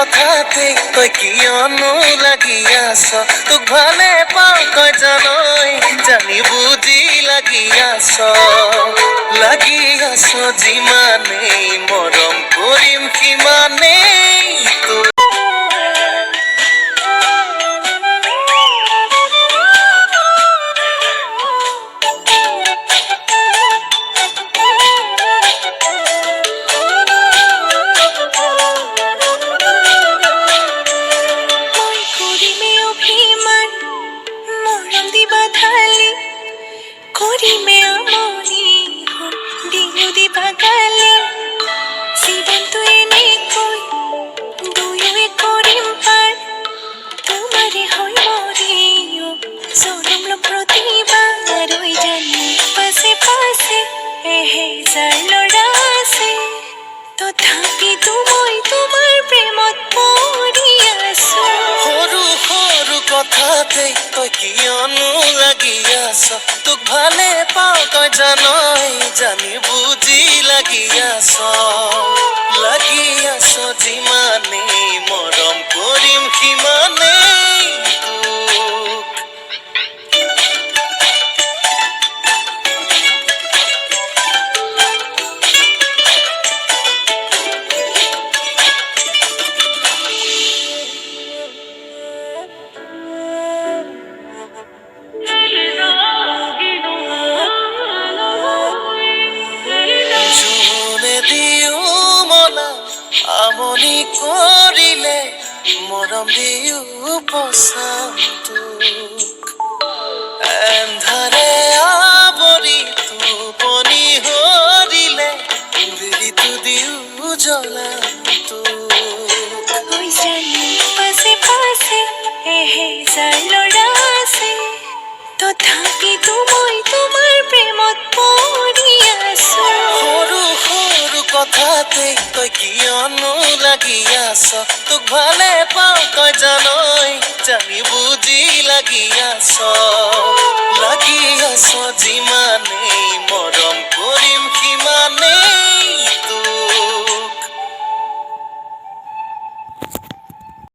কথাতে তই কিয়নো লাগি আছ তোক ভালে পাওঁ তই জানই জানি বুজি লাগি আছ যিমানেই মৰম কৰিম সিমানেই তোক কথাতে তই কিয়নো লাগি আছ তোক ভালে পাওঁ তই জানই জানি বুজি লাগি আছ যিমানেই মৰম কৰিম সিমানেই তোক আমনি কৰিলে মৰম দিও পচাম তোক এন্ধাৰে আৱৰি টোপনি হৰিলে বিৰিটো দিও জ্বলাম তোক পাছে পাছে এহেজাৰ ল'ৰা আছে তথাপিতো মই তোমাৰ প্ৰেমত পৰি আছো সৰু কথাতে তই কিয়নো লাগি আছ তোক ভালে পাওঁ তই জানই জানি বুজি লাগি আছ